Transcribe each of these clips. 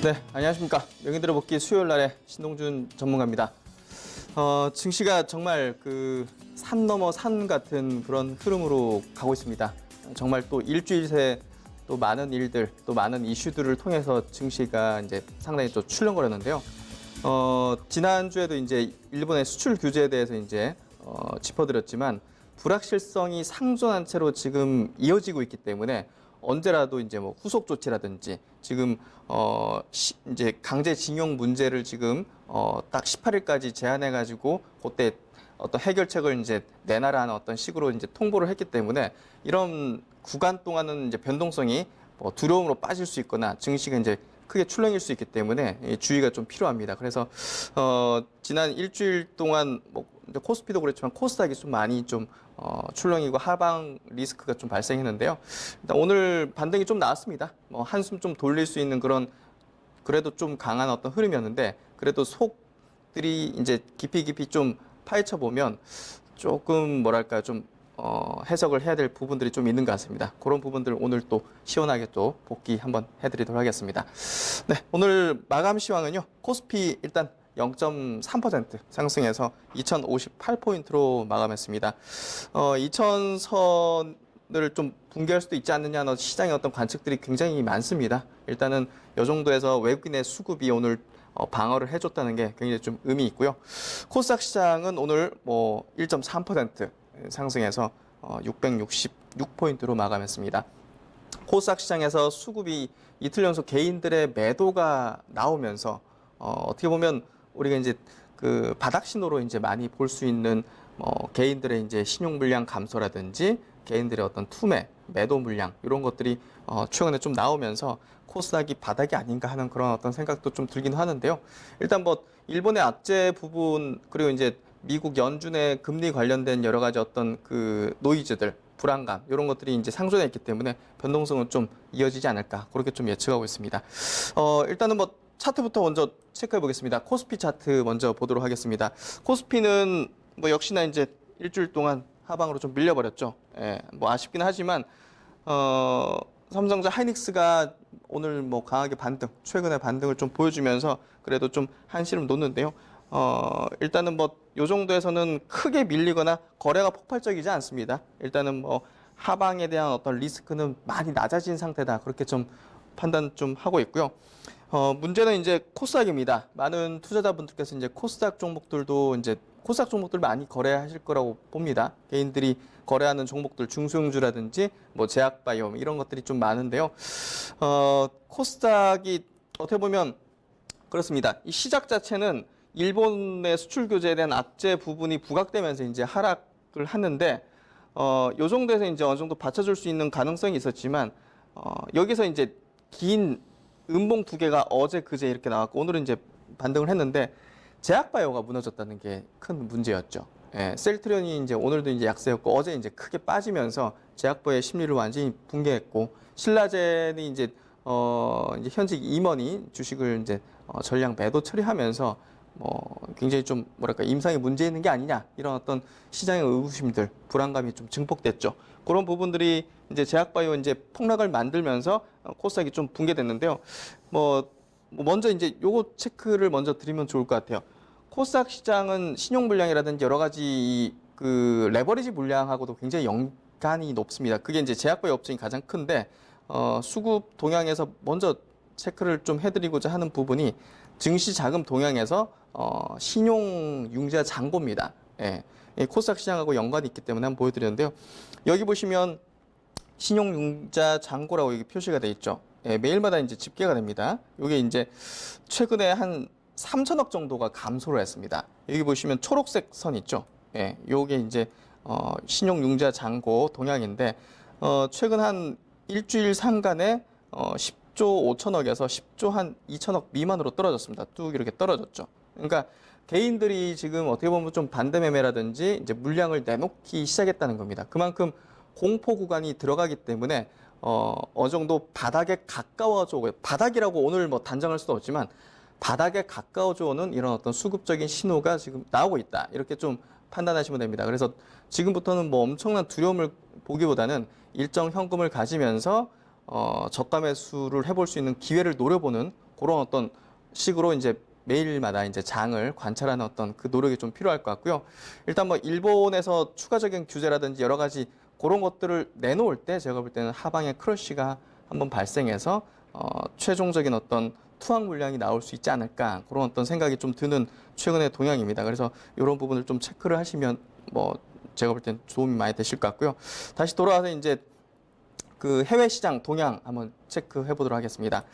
네, 안녕하십니까. 명의들어 복귀 수요일 날의 신동준 전문가입니다. 증시가 정말 그 산 넘어 산 같은 그런 흐름으로 가고 있습니다. 정말 또 일주일 새 또 많은 일들, 또 많은 이슈들을 통해서 증시가 이제 상당히 또 출렁거렸는데요. 지난주에도 이제 일본의 수출 규제에 대해서 이제 짚어드렸지만 불확실성이 상존한 채로 지금 이어지고 있기 때문에 언제라도 이제 뭐 후속 조치라든지 지금 이제 강제징용 문제를 지금 딱 18일까지 제한해 가지고 그때 어떤 해결책을 이제 내놔라는 어떤 식으로 이제 통보를 했기 때문에 이런 구간 동안은 이제 변동성이 뭐 두려움으로 빠질 수 있거나 증시가 이제 크게 출렁일 수 있기 때문에 주의가 좀 필요합니다. 그래서 지난 일주일 동안 뭐 코스피도 그렇지만 코스닥이 좀 많이 좀 출렁이고 하방 리스크가 좀 발생했는데요. 일단 오늘 반등이 좀 나왔습니다. 한숨 좀 돌릴 수 있는 그런 그래도 좀 강한 어떤 흐름이었는데 그래도 속들이 이제 깊이 좀 파헤쳐 보면 조금 뭐랄까 좀 해석을 해야 될 부분들이 좀 있는 것 같습니다. 그런 부분들 오늘 또 시원하게 또 복귀 한번 해드리도록 하겠습니다. 네, 오늘 마감 시황은요. 코스피 일단 0.3% 상승해서 2058포인트로 마감했습니다. 2000선을 좀 붕괴할 수도 있지 않느냐는 시장의 어떤 관측들이 굉장히 많습니다. 일단은 이 정도에서 외국인의 수급이 오늘 방어를 해줬다는 게 굉장히 좀 의미 있고요. 코스닥 시장은 오늘 뭐 1.3% 상승해서 666포인트로 마감했습니다. 코스닥 시장에서 수급이 이틀 연속 개인들의 매도가 나오면서 어떻게 보면 우리가 이제 그 바닥 신호로 이제 많이 볼 수 있는 개인들의 이제 신용 물량 감소라든지 개인들의 어떤 투매, 매도 물량 이런 것들이 최근에 좀 나오면서 코스닥이 바닥이 아닌가 하는 그런 어떤 생각도 좀 들긴 하는데요. 일단 뭐 일본의 악재 부분 그리고 이제 미국 연준의 금리 관련된 여러 가지 어떤 그 노이즈들, 불안감 이런 것들이 이제 상존해 있기 때문에 변동성은 좀 이어지지 않을까 그렇게 좀 예측하고 있습니다. 일단은 뭐 차트부터 먼저 체크해 보겠습니다. 코스피 차트 먼저 보도록 하겠습니다. 코스피는 뭐 역시나 이제 일주일 동안 하방으로 좀 밀려버렸죠. 예, 뭐 아쉽긴 하지만 삼성전자 하이닉스가 오늘 뭐 강하게 최근에 반등을 좀 보여주면서 그래도 좀 한시름 놓는데요. 일단은 뭐 요 정도에서는 크게 밀리거나 거래가 폭발적이지 않습니다. 일단은 뭐 하방에 대한 어떤 리스크는 많이 낮아진 상태다. 그렇게 좀 판단 좀 하고 있고요. 문제는 이제 코스닥입니다. 많은 투자자분들께서 이제 코스닥 종목들 많이 거래하실 거라고 봅니다. 개인들이 거래하는 종목들 중소형주라든지 뭐 제약바이오 이런 것들이 좀 많은데요. 코스닥이 어떻게 보면 그렇습니다. 이 시작 자체는 일본의 수출 규제에 대한 악재 부분이 부각되면서 이제 하락을 하는데 요 정도에서 이제 어느 정도 받쳐줄 수 있는 가능성이 있었지만 여기서 이제 긴 음봉 두 개가 어제 그제 이렇게 나왔고 오늘은 이제 반등을 했는데 제약바이오가 무너졌다는 게 큰 문제였죠. 예, 셀트리온이 이제 오늘도 이제 약세였고 어제 이제 크게 빠지면서 제약바이오의 심리를 완전히 붕괴했고 신라젠이 이제 현직 임원이 주식을 이제 전량 매도 처리하면서 굉장히 좀 뭐랄까 임상에 문제 있는 게 아니냐 이런 어떤 시장의 의구심들 불안감이 좀 증폭됐죠. 그런 부분들이 이제 제약바이오 이제 폭락을 만들면서 코스닥이 좀 붕괴됐는데요. 먼저 이제 요거 체크를 먼저 드리면 좋을 것 같아요. 코스닥 시장은 신용 물량이라든지 여러 가지 그 레버리지 물량하고도 굉장히 연관이 높습니다. 그게 이제 제약바이오 업종이 가장 큰데 수급 동향에서 먼저 체크를 좀 해드리고자 하는 부분이 증시 자금 동향에서 신용 융자 잔고입니다. 예, 코스닥 시장하고 연관이 있기 때문에 한번 보여드렸는데요. 여기 보시면 신용 융자 잔고라고 여기 표시가 돼 있죠. 예, 매일마다 이제 집계가 됩니다. 이게 이제 최근에 한 3천억 정도가 감소를 했습니다. 여기 보시면 초록색 선 있죠. 예, 요게 이제 신용 융자 잔고 동향인데 최근 한 일주일 상간에 10조 5천억에서 10조 한 2천억 미만으로 떨어졌습니다. 뚝 이렇게 떨어졌죠. 그러니까 개인들이 지금 어떻게 보면 좀 반대 매매라든지 이제 물량을 내놓기 시작했다는 겁니다. 그만큼 공포 구간이 들어가기 때문에 어느 정도 바닥에 가까워져 오고 바닥이라고 오늘 뭐 단정할 수도 없지만 바닥에 가까워져 오는 이런 어떤 수급적인 신호가 지금 나오고 있다. 이렇게 좀 판단하시면 됩니다. 그래서 지금부터는 뭐 엄청난 두려움을 보기보다는 일정 현금을 가지면서 저가 매수를 해볼 수 있는 기회를 노려보는 그런 어떤 식으로 이제 매일마다 이제 장을 관찰하는 어떤 그 노력이 좀 필요할 것 같고요. 일단 뭐 일본에서 추가적인 규제라든지 여러 가지 그런 것들을 내놓을 때 제가 볼 때는 하방의 크러쉬가 한번 발생해서 최종적인 어떤 투항 물량이 나올 수 있지 않을까 그런 어떤 생각이 좀 드는 최근의 동향입니다. 그래서 이런 부분을 좀 체크를 하시면 뭐 제가 볼 땐 도움이 많이 되실 것 같고요. 다시 돌아와서 이제 그 해외 시장 동향 한번 체크해 보도록 하겠습니다.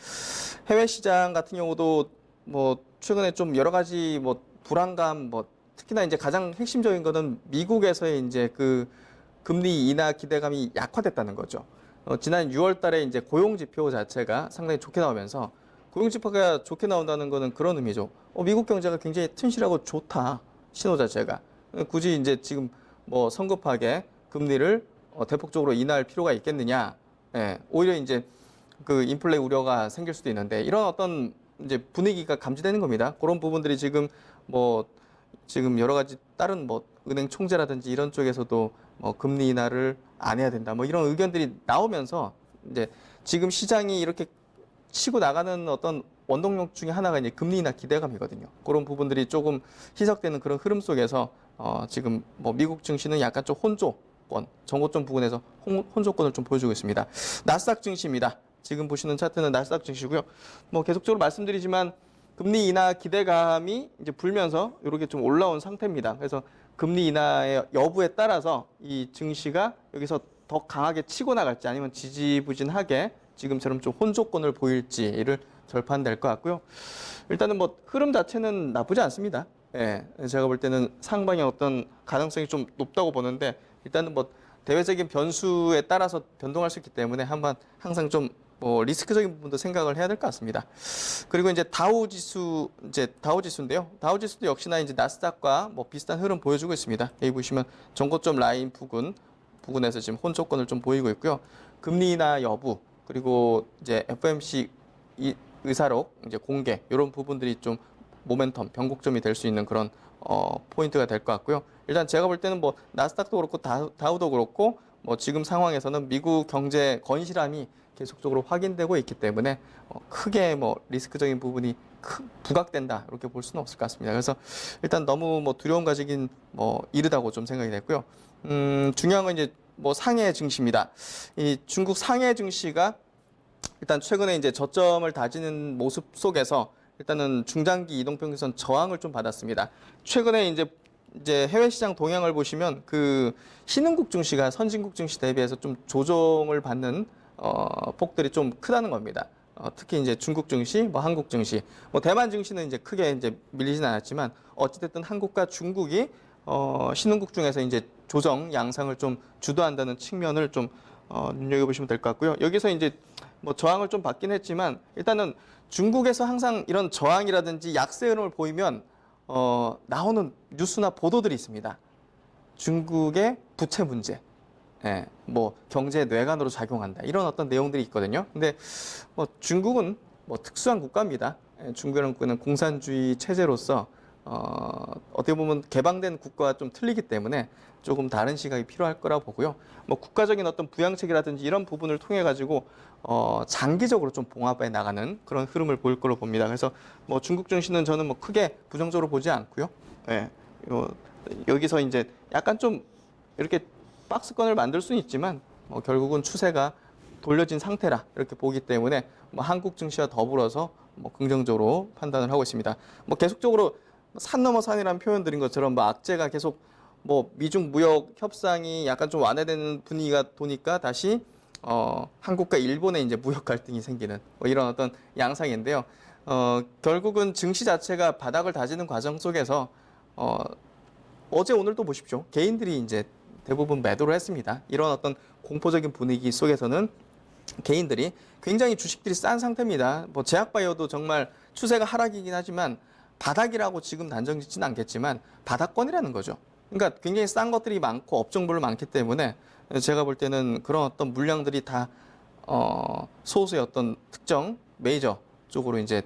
해외 시장 같은 경우도 뭐 최근에 좀 여러 가지 뭐 불안감 뭐 특히나 이제 가장 핵심적인 거는 미국에서의 이제 그 금리 인하 기대감이 약화됐다는 거죠. 지난 6월 달에 이제 고용 지표 자체가 상당히 좋게 나오면서 고용 지표가 좋게 나온다는 거는 그런 의미죠. 미국 경제가 굉장히 튼실하고 좋다. 신호 자체가. 굳이 이제 지금 뭐 성급하게 금리를 대폭적으로 인하할 필요가 있겠느냐. 예, 오히려 이제 그 인플레 우려가 생길 수도 있는데 이런 어떤 이제 분위기가 감지되는 겁니다. 그런 부분들이 지금 뭐 지금 여러 가지 다른 뭐 은행 총재라든지 이런 쪽에서도 뭐 금리 인하를 안 해야 된다. 뭐 이런 의견들이 나오면서 이제 지금 시장이 이렇게 치고 나가는 어떤 원동력 중에 하나가 이제 금리 인하 기대감이거든요. 그런 부분들이 조금 희석되는 그런 흐름 속에서 지금 뭐 미국 증시는 약간 좀 혼조권, 정고점 부근에서 혼조권을 좀 보여주고 있습니다. 나스닥 증시입니다. 지금 보시는 차트는 나스닥 증시고요. 뭐 계속적으로 말씀드리지만 금리 인하 기대감이 이제 불면서 이렇게 좀 올라온 상태입니다. 그래서 금리 인하의 여부에 따라서 이 증시가 여기서 더 강하게 치고 나갈지 아니면 지지부진하게 지금처럼 좀 혼조권을 보일지를 절판될 것 같고요. 일단은 뭐 흐름 자체는 나쁘지 않습니다. 예, 제가 볼 때는 상방의 어떤 가능성이 좀 높다고 보는데 일단은 뭐 대외적인 변수에 따라서 변동할 수 있기 때문에 한번 항상 좀 뭐 리스크적인 부분도 생각을 해야 될 것 같습니다. 그리고 이제 다우지수인데요. 다우지수도 역시나 이제 나스닥과 뭐 비슷한 흐름 보여주고 있습니다. 여기 보시면 전고점 라인 부근에서 지금 혼조권을 좀 보이고 있고요. 금리 인하 여부 그리고 이제 FOMC 의사록 이제 공개 이런 부분들이 좀 모멘텀 변곡점이 될 수 있는 그런 포인트가 될 것 같고요. 일단 제가 볼 때는 뭐 나스닥도 그렇고 다우도 그렇고 뭐 지금 상황에서는 미국 경제 건실함이 계속적으로 확인되고 있기 때문에 크게 뭐 리스크적인 부분이 부각된다 이렇게 볼 수는 없을 것 같습니다. 그래서 일단 너무 뭐 두려움 가지긴 뭐 이르다고 좀 생각이 됐고요. 중요한 건 이제 뭐 상해 증시입니다. 이 중국 상해 증시가 일단 최근에 이제 저점을 다지는 모습 속에서 일단은 중장기 이동평균선 저항을 좀 받았습니다. 최근에 이제 해외 시장 동향을 보시면 그 신흥국 증시가 선진국 증시 대비해서 좀 조정을 받는 폭들이 좀 크다는 겁니다. 특히 이제 중국 증시, 뭐 한국 증시, 뭐 대만 증시는 이제 크게 이제 밀리진 않았지만 어찌됐든 한국과 중국이 신흥국 중에서 이제 조정 양상을 좀 주도한다는 측면을 좀 눈여겨보시면 될 것 같고요. 여기서 이제 뭐 저항을 좀 받긴 했지만 일단은 중국에서 항상 이런 저항이라든지 약세 흐름을 보이면 나오는 뉴스나 보도들이 있습니다. 중국의 부채 문제. 예, 뭐 경제 뇌관으로 작용한다 이런 어떤 내용들이 있거든요. 근데 뭐 중국은 뭐 특수한 국가입니다. 예, 중국은 공산주의 체제로서 어떻게 보면 개방된 국가와 좀 틀리기 때문에 조금 다른 시각이 필요할 거라고 보고요. 뭐 국가적인 어떤 부양책이라든지 이런 부분을 통해 가지고 장기적으로 좀 봉합해 나가는 그런 흐름을 보일 거로 봅니다. 그래서 뭐 중국 증시는 저는 뭐 크게 부정적으로 보지 않고요. 예, 여기서 이제 약간 좀 이렇게 박스권을 만들 수는 있지만 결국은 추세가 돌려진 상태라 이렇게 보기 때문에 뭐 한국 증시와 더불어서 뭐 긍정적으로 판단을 하고 있습니다. 뭐 계속적으로 산 넘어 산이라는 표현 드린 것처럼 뭐 악재가 계속 뭐 미중 무역 협상이 약간 좀 완화되는 분위기가 도니까 다시 한국과 일본의 이제 무역 갈등이 생기는 뭐 이런 어떤 양상인데요. 결국은 증시 자체가 바닥을 다지는 과정 속에서 어제 오늘도 보십시오. 개인들이 이제 대부분 매도를 했습니다. 이런 어떤 공포적인 분위기 속에서는 개인들이 굉장히 주식들이 싼 상태입니다. 뭐 제약바이오도 정말 추세가 하락이긴 하지만 바닥이라고 지금 단정 짓지는 않겠지만 바닥권이라는 거죠. 그러니까 굉장히 싼 것들이 많고 업종별로 많기 때문에 제가 볼 때는 그런 어떤 물량들이 다 소수의 어떤 특정 메이저 쪽으로 이제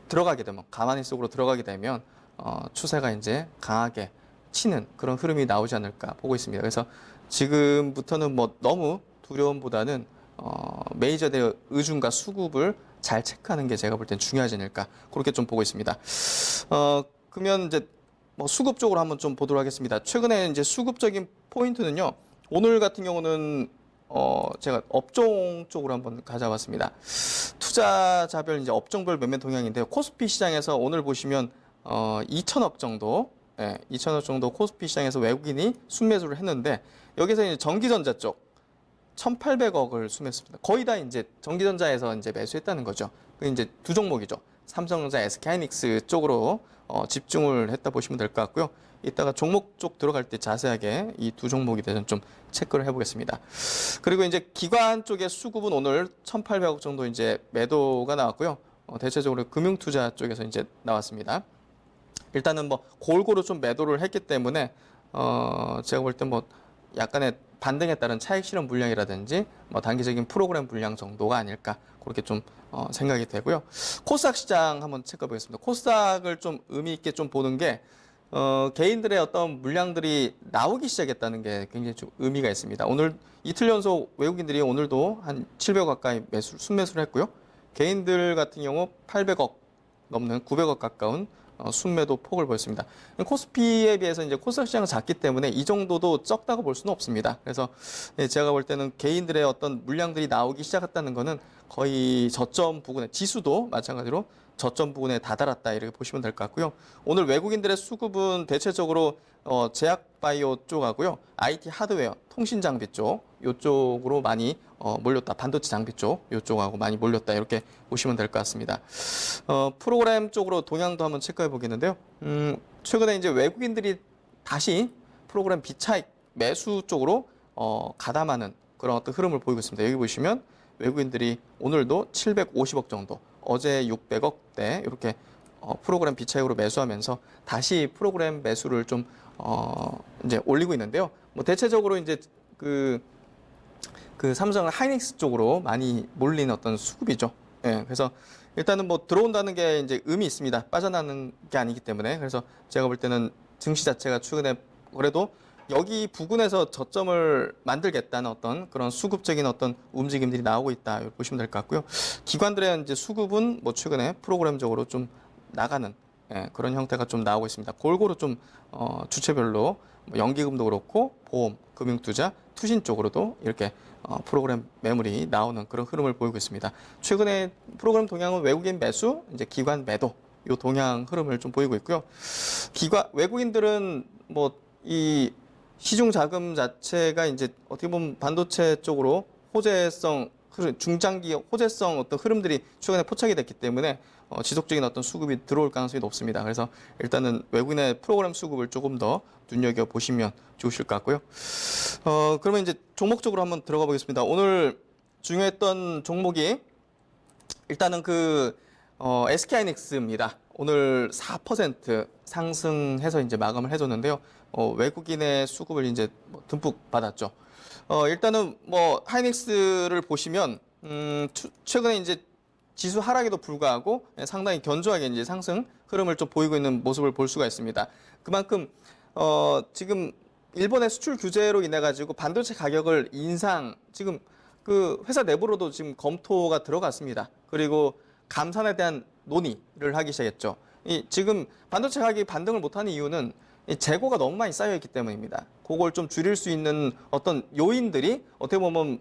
들어가게 되면 가만히 속으로 들어가게 되면 추세가 이제 강하게 치는 그런 흐름이 나오지 않을까 보고 있습니다. 그래서 지금부터는 뭐 너무 두려움보다는 메이저들의 의중과 수급을 잘 체크하는 게 제가 볼 땐 중요하지 않을까 그렇게 좀 보고 있습니다. 그러면 이제 뭐 수급 쪽으로 한번 좀 보도록 하겠습니다. 최근에 이제 수급적인 포인트는요. 오늘 같은 경우는 제가 업종 쪽으로 한번 가져왔습니다. 투자자별 이제 업종별 매매 동향인데요. 코스피 시장에서 오늘 보시면 2천억 정도, 2천억 정도 코스피 시장에서 외국인이 순매수를 했는데 여기서 이제 전기전자 쪽 1,800억을 순매수했습니다. 거의 다 이제 전기전자에서 이제 매수했다는 거죠. 그 이제 두 종목이죠. 삼성전자, SK하이닉스 쪽으로 집중을 했다 보시면 될 것 같고요. 이따가 종목 쪽 들어갈 때 자세하게 이 두 종목에 대해서 좀 체크를 해보겠습니다. 그리고 이제 기관 쪽의 수급은 오늘 1,800억 정도 이제 매도가 나왔고요. 대체적으로 금융투자 쪽에서 이제 나왔습니다. 일단은 뭐 골고루 좀 매도를 했기 때문에 제가 볼 때 뭐 약간의 반등에 따른 차익 실현 물량이라든지 뭐 단기적인 프로그램 물량 정도가 아닐까 그렇게 좀 생각이 되고요. 코스닥 시장 한번 체크해 보겠습니다. 코스닥을 좀 의미 있게 좀 보는 게 개인들의 어떤 물량들이 나오기 시작했다는 게 굉장히 좀 의미가 있습니다. 오늘 이틀 연속 외국인들이 오늘도 한 700억 가까이 순매수를 했고요. 개인들 같은 경우 800억 넘는 900억 가까운 순매도 폭을 보였습니다. 코스피에 비해서 이제 코스닥 시장은 작기 때문에 이 정도도 적다고 볼 수는 없습니다. 그래서 제가 볼 때는 개인들의 어떤 물량들이 나오기 시작했다는 거는 거의 저점 부근에 지수도 마찬가지로 저점 부근에 다다랐다 이렇게 보시면 될 것 같고요. 오늘 외국인들의 수급은 대체적으로 제약바이오 쪽하고요, IT 하드웨어, 통신 장비 쪽 이쪽으로 많이 몰렸다. 반도체 장비 쪽 이쪽하고 많이 몰렸다 이렇게 보시면 될 것 같습니다. 프로그램 쪽으로 동향도 한번 체크해 보겠는데요. 최근에 이제 외국인들이 다시 프로그램 비차익 매수 쪽으로 가담하는 그런 어떤 흐름을 보이고 있습니다. 여기 보시면 외국인들이 오늘도 750억 정도, 어제 600억대 이렇게 프로그램 비차익으로 매수하면서 다시 프로그램 매수를 좀 이제 올리고 있는데요. 뭐 대체적으로 이제 그 삼성 하이닉스 쪽으로 많이 몰린 어떤 수급이죠. 예, 그래서 일단은 뭐 들어온다는 게 이제 의미 있습니다. 빠져나가는 게 아니기 때문에. 그래서 제가 볼 때는 증시 자체가 최근에 그래도 여기 부근에서 저점을 만들겠다는 어떤 그런 수급적인 어떤 움직임들이 나오고 있다. 이렇게 보시면 될 것 같고요. 기관들의 이제 수급은 뭐 최근에 프로그램적으로 좀 나가는 그런 형태가 좀 나오고 있습니다. 골고루 좀 주체별로 뭐 연기금도 그렇고 보험, 금융투자, 투신 쪽으로도 이렇게 프로그램 매물이 나오는 그런 흐름을 보이고 있습니다. 최근에 프로그램 동향은 외국인 매수, 이제 기관 매도 이 동향 흐름을 좀 보이고 있고요. 외국인들은 뭐 이 시중 자금 자체가 이제 어떻게 보면 반도체 쪽으로 중장기 호재성 어떤 흐름들이 최근에 포착이 됐기 때문에 지속적인 어떤 수급이 들어올 가능성이 높습니다. 그래서 일단은 외국인의 프로그램 수급을 조금 더 눈여겨 보시면 좋으실 것 같고요. 그러면 이제 종목적으로 한번 들어가 보겠습니다. 오늘 중요했던 종목이 일단은 SK하이닉스입니다. 오늘 4% 상승해서 이제 마감을 해줬는데요. 외국인의 수급을 이제 듬뿍 받았죠. 일단은 뭐 하이닉스를 보시면 최근에 이제 지수 하락에도 불구하고 상당히 견조하게 이제 상승 흐름을 좀 보이고 있는 모습을 볼 수가 있습니다. 그만큼 지금 일본의 수출 규제로 인해 가지고 반도체 가격을 지금 그 회사 내부로도 지금 검토가 들어갔습니다. 그리고 감산에 대한 논의를 하기 시작했죠. 지금 반도체 가격이 반등을 못하는 이유는 재고가 너무 많이 쌓여 있기 때문입니다. 그걸 좀 줄일 수 있는 어떤 요인들이 어떻게 보면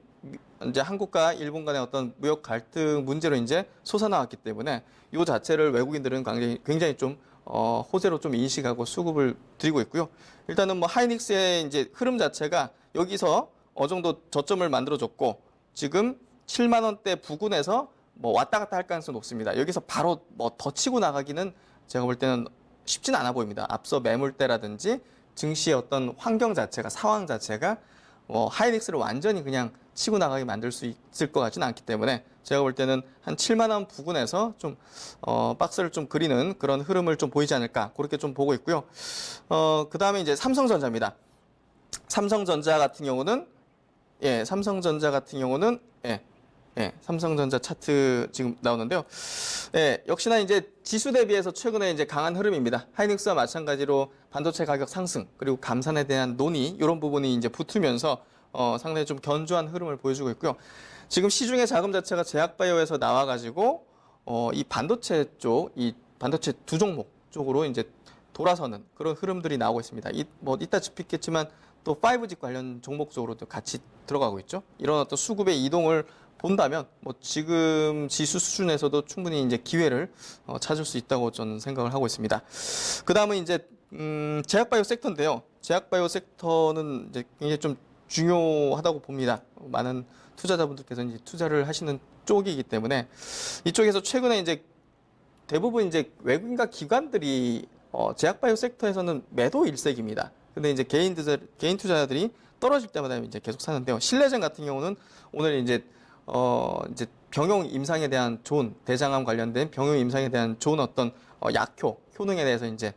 이제 한국과 일본 간의 어떤 무역 갈등 문제로 이제 솟아나왔기 때문에 이 자체를 외국인들은 굉장히 좀 호재로 좀 인식하고 수급을 드리고 있고요. 일단은 뭐 하이닉스의 이제 흐름 자체가 여기서 어느 정도 저점을 만들어줬고 지금 7만 원대 부근에서 뭐 왔다 갔다 할 가능성이 높습니다. 여기서 바로 뭐 더 치고 나가기는 제가 볼 때는 쉽지는 않아 보입니다. 앞서 매물대라든지 증시의 어떤 환경 자체가 상황 자체가 하이닉스를 완전히 그냥 치고 나가게 만들 수 있을 것 같지는 않기 때문에 제가 볼 때는 한 7만 원 부근에서 좀 박스를 좀 그리는 그런 흐름을 좀 보이지 않을까 그렇게 좀 보고 있고요. 그 다음에 이제 삼성전자입니다. 삼성전자 같은 경우는 삼성전자 차트 지금 나오는데요. 역시나 이제 지수 대비해서 최근에 이제 강한 흐름입니다. 하이닉스와 마찬가지로 반도체 가격 상승 그리고 감산에 대한 논의 이런 부분이 이제 붙으면서 상당히 좀 견조한 흐름을 보여주고 있고요. 지금 시중의 자금 자체가 제약바이오에서 나와가지고 이 반도체 쪽, 이 반도체 두 종목 쪽으로 이제 돌아서는 그런 흐름들이 나오고 있습니다. 뭐 이따 짚겠지만 또 5G 관련 종목 쪽으로도 같이 들어가고 있죠. 이런 어떤 수급의 이동을 본다면 뭐 지금 지수 수준에서도 충분히 이제 기회를 찾을 수 있다고 저는 생각을 하고 있습니다. 그 다음은 이제 제약바이오 섹터인데요. 제약바이오 섹터는 이제 굉장히 좀 중요하다고 봅니다. 많은 투자자분들께서 이제 투자를 하시는 쪽이기 때문에 이쪽에서 최근에 이제 대부분 이제 외국인과 기관들이 제약바이오 섹터에서는 매도 일색입니다. 근데 이제 개인 투자자들이 떨어질 때마다 이제 계속 사는데요. 신뢰젠 같은 경우는 오늘 이제 병용 임상에 대한 좋은 대장암 관련된 병용 임상에 대한 좋은 어떤 약효 효능에 대해서 이제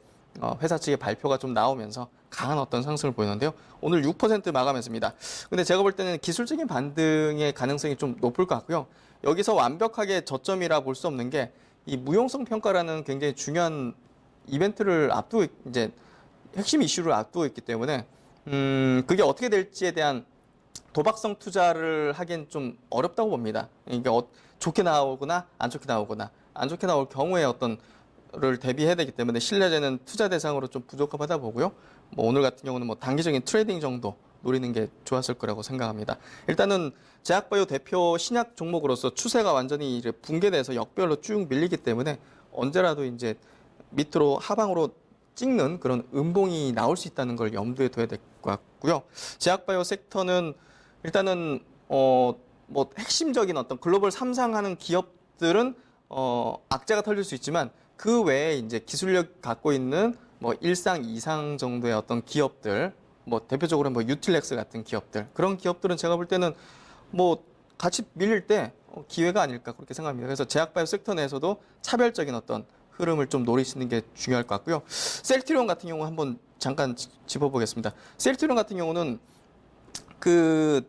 회사 측의 발표가 좀 나오면서 강한 어떤 상승을 보이는데요. 오늘 6% 마감했습니다. 근데 제가 볼 때는 기술적인 반등의 가능성이 좀 높을 것 같고요. 여기서 완벽하게 저점이라 볼 수 없는 게 이 무용성 평가라는 굉장히 중요한 이벤트를 앞두고 이제 핵심 이슈를 앞두고 있기 때문에 그게 어떻게 될지에 대한 도박성 투자를 하기엔 좀 어렵다고 봅니다. 이게 좋게 나오거나 안 좋게 나오거나 안 좋게 나올 경우에 를 대비해야 되기 때문에 신뢰제는 투자 대상으로 좀 부적합하다 보고요. 뭐 오늘 같은 경우는 뭐 단기적인 트레이딩 정도 노리는 게 좋았을 거라고 생각합니다. 일단은 제약바이오 대표 신약 종목으로서 추세가 완전히 이제 붕괴돼서 역별로 쭉 밀리기 때문에 언제라도 이제 밑으로 하방으로 찍는 그런 음봉이 나올 수 있다는 걸 염두에 둬야 될 것 같고요. 제약바이오 섹터는 일단은 뭐 핵심적인 어떤 글로벌 3상 하는 기업들은 악재가 털릴 수 있지만 그 외에 이제 기술력 갖고 있는 뭐 1상, 2상 정도의 어떤 기업들, 뭐 대표적으로 뭐 유틸렉스 같은 기업들, 그런 기업들은 제가 볼 때는 뭐 같이 밀릴 때 기회가 아닐까 그렇게 생각합니다. 그래서 제약바이오 섹터 내에서도 차별적인 어떤 흐름을 좀 노리시는 게 중요할 것 같고요. 셀트리온 같은 경우 한번 잠깐 짚어보겠습니다. 셀트리온 같은 경우는 그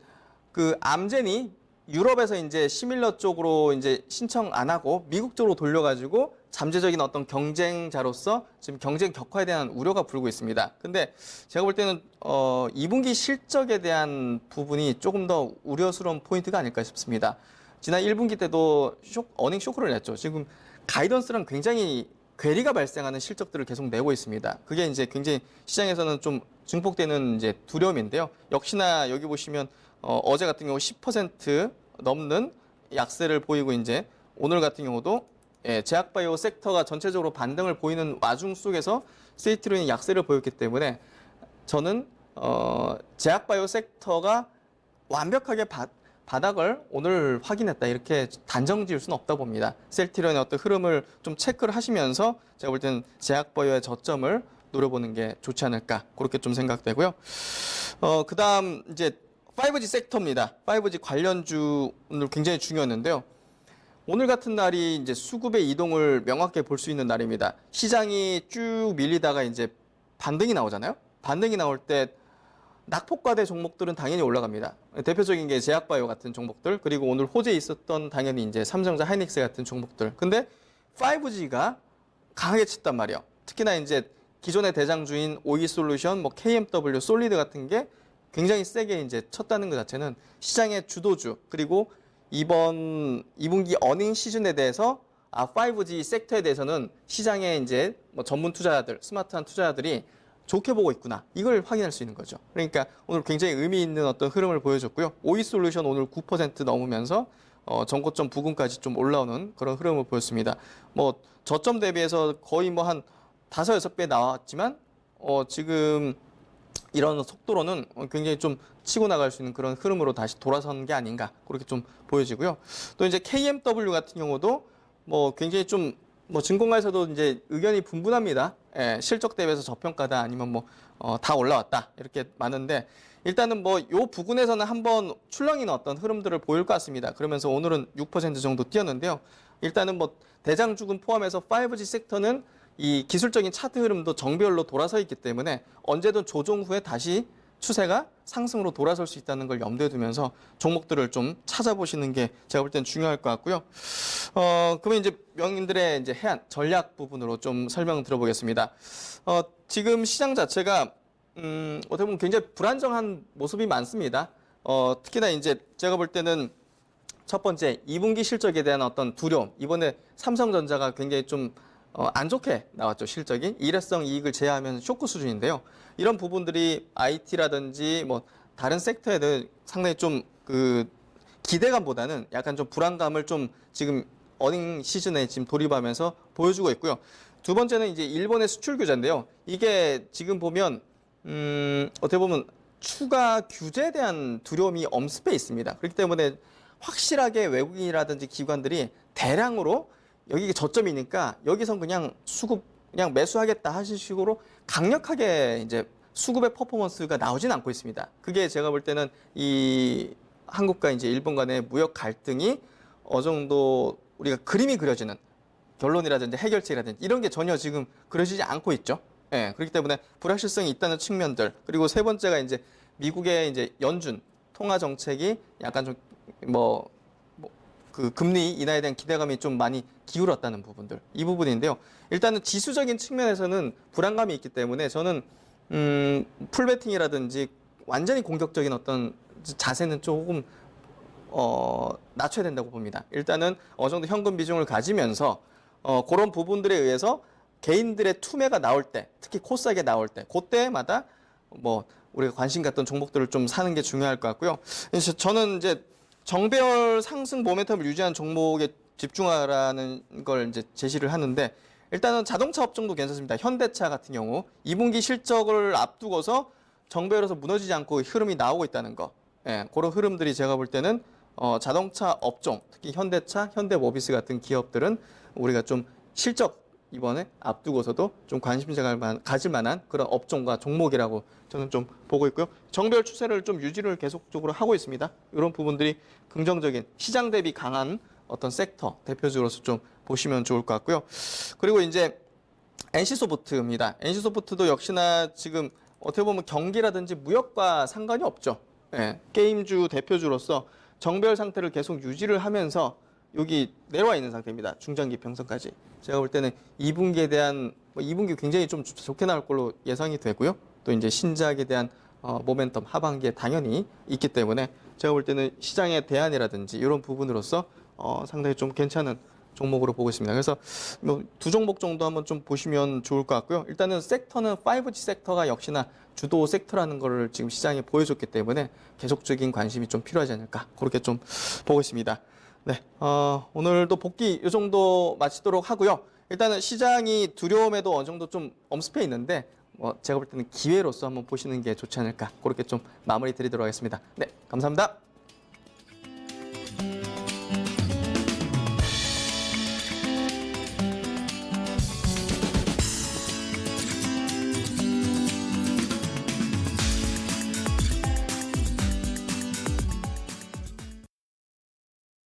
암젠이 유럽에서 이제 시밀러 쪽으로 이제 신청 안 하고 미국 쪽으로 돌려가지고 잠재적인 어떤 경쟁자로서 지금 경쟁 격화에 대한 우려가 불고 있습니다. 근데 제가 볼 때는 2분기 실적에 대한 부분이 조금 더 우려스러운 포인트가 아닐까 싶습니다. 지난 1분기 때도 어닝 쇼크를 냈죠. 지금 가이던스랑 굉장히 괴리가 발생하는 실적들을 계속 내고 있습니다. 그게 이제 굉장히 시장에서는 좀 증폭되는 이제 두려움인데요. 역시나 여기 보시면 어제 같은 경우 10% 넘는 약세를 보이고 이제 오늘 같은 경우도 제약바이오 섹터가 전체적으로 반등을 보이는 와중 속에서 세이트론이 약세를 보였기 때문에 저는 제약바이오 섹터가 완벽하게 바닥을 오늘 확인했다 이렇게 단정 지을 수는 없다 봅니다. 셀트리온의 어떤 흐름을 좀 체크를 하시면서 제가 볼 때는 제약바이오의 저점을 노려보는 게 좋지 않을까 그렇게 좀 생각되고요. 그다음 이제 5G 섹터입니다. 5G 관련주 오늘 굉장히 중요했는데요. 오늘 같은 날이 이제 수급의 이동을 명확하게 볼 수 있는 날입니다. 시장이 쭉 밀리다가 이제 반등이 나오잖아요. 반등이 나올 때 낙폭과대 종목들은 당연히 올라갑니다. 대표적인 게 제약바이오 같은 종목들, 그리고 오늘 호재에 있었던 당연히 이제 삼성전자 하이닉스 같은 종목들. 근데 5G가 강하게 쳤단 말이에요. 특히나 이제 기존의 대장주인 OE솔루션, 뭐 KMW, 솔리드 같은 게 굉장히 세게 이제 쳤다는 것 자체는 시장의 주도주, 그리고 이번 2분기 어닝 시즌에 대해서 5G 섹터에 대해서는 시장의 이제 뭐 전문 투자자들, 스마트한 투자자들이 좋게 보고 있구나. 이걸 확인할 수 있는 거죠. 그러니까 오늘 굉장히 의미 있는 어떤 흐름을 보여줬고요. OE솔루션 오늘 9% 넘으면서 전고점 부근까지 좀 올라오는 그런 흐름을 보였습니다. 뭐 저점 대비해서 거의 뭐 한 5, 6배 나왔지만 지금 이런 속도로는 굉장히 좀 치고 나갈 수 있는 그런 흐름으로 다시 돌아서는 게 아닌가 그렇게 좀 보여지고요. 또 이제 KMW 같은 경우도 뭐 굉장히 좀 뭐 증권가에서도 이제 의견이 분분합니다. 실적 대비해서 저평가다 아니면 뭐 다 올라왔다 이렇게 많은데 일단은 뭐 요 부근에서는 한번 출렁이는 어떤 흐름들을 보일 것 같습니다. 그러면서 오늘은 6% 정도 뛰었는데요. 일단은 뭐 대장주군 포함해서 5G 섹터는 이 기술적인 차트 흐름도 정배열로 돌아서 있기 때문에 언제든 조정 후에 다시 추세가 상승으로 돌아설 수 있다는 걸 염두에 두면서 종목들을 좀 찾아보시는 게 제가 볼 때는 중요할 것 같고요. 그러면 이제 명인들의 이제 해안 전략 부분으로 좀 설명 들어보겠습니다. 지금 시장 자체가 어떻게 보면 굉장히 불안정한 모습이 많습니다. 특히나 이제 제가 볼 때는 첫 번째, 2분기 실적에 대한 어떤 두려움. 이번에 삼성전자가 굉장히 좀 안 좋게 나왔죠, 실적이. 일회성 이익을 제외하면 쇼크 수준인데요. 이런 부분들이 IT라든지 뭐 다른 섹터에도 상당히 좀 그 기대감보다는 약간 좀 불안감을 좀 지금 어닝 시즌에 지금 돌입하면서 보여주고 있고요. 두 번째는 이제 일본의 수출 규제인데요. 이게 지금 보면 어떻게 보면 추가 규제에 대한 두려움이 엄습해 있습니다. 그렇기 때문에 확실하게 외국인이라든지 기관들이 대량으로 여기 저점이니까 여기선 그냥 수급 그냥 매수하겠다 하실 식으로 강력하게 이제 수급의 퍼포먼스가 나오진 않고 있습니다. 그게 제가 볼 때는 이 한국과 이제 일본 간의 무역 갈등이 어느 정도 우리가 그림이 그려지는 결론이라든지 해결책이라든지 이런 게 전혀 지금 그려지지 않고 있죠. 예, 그렇기 때문에 불확실성이 있다는 측면들. 그리고 세 번째가 이제 미국의 이제 연준 통화 정책이 약간 좀 그 금리 인하에 대한 기대감이 좀 많이 기울었다는 부분들. 이 부분인데요. 일단은 지수적인 측면에서는 불안감이 있기 때문에 저는 풀베팅이라든지 완전히 공격적인 어떤 자세는 조금 낮춰야 된다고 봅니다. 일단은 어느 정도 현금 비중을 가지면서 그런 부분들에 의해서 개인들의 투매가 나올 때, 특히 코스닥에 나올 때, 그때마다 뭐 우리가 관심 갖던 종목들을 좀 사는 게 중요할 것 같고요. 저는 이제 정배열 상승 모멘텀을 유지한 종목에 집중하라는 걸 이제 제시를 하는데 일단은 자동차 업종도 괜찮습니다. 현대차 같은 경우 2분기 실적을 앞두고서 정배열에서 무너지지 않고 흐름이 나오고 있다는 거. 예, 그런 흐름들이 제가 볼 때는 자동차 업종, 특히 현대차, 현대모비스 같은 기업들은 우리가 좀 실적 이번에 앞두고서도 좀 관심을 가질 만한 그런 업종과 종목이라고 저는 좀 보고 있고요. 정배열 추세를 좀 유지를 계속적으로 하고 있습니다. 이런 부분들이 긍정적인 시장 대비 강한 어떤 섹터 대표적으로서 좀 보시면 좋을 것 같고요. 그리고 이제 NC소프트입니다. NC소프트도 역시나 지금 어떻게 보면 경기라든지 무역과 상관이 없죠. 예, 게임주 대표주로서 정배열 상태를 계속 유지를 하면서 여기 내려와 있는 상태입니다. 중장기 평선까지. 제가 볼 때는 2분기에 대한 2분기 굉장히 좀 좋게 나올 걸로 예상이 되고요. 또 이제 신작에 대한 모멘텀 하반기에 당연히 있기 때문에 제가 볼 때는 시장의 대안이라든지 이런 부분으로서 상당히 좀 괜찮은 종목으로 보고 있습니다. 그래서 뭐 두 종목 정도 한번 좀 보시면 좋을 것 같고요. 일단은 섹터는 5G 섹터가 역시나 주도 섹터라는 거를 지금 시장에 보여줬기 때문에 계속적인 관심이 좀 필요하지 않을까 그렇게 좀 보고 있습니다. 네, 오늘도 복귀 이 정도 마치도록 하고요. 일단은 시장이 두려움에도 어느 정도 좀 엄습해 있는데 제가 볼 때는 기회로서 한번 보시는 게 좋지 않을까 그렇게 좀 마무리 드리도록 하겠습니다. 네, 감사합니다.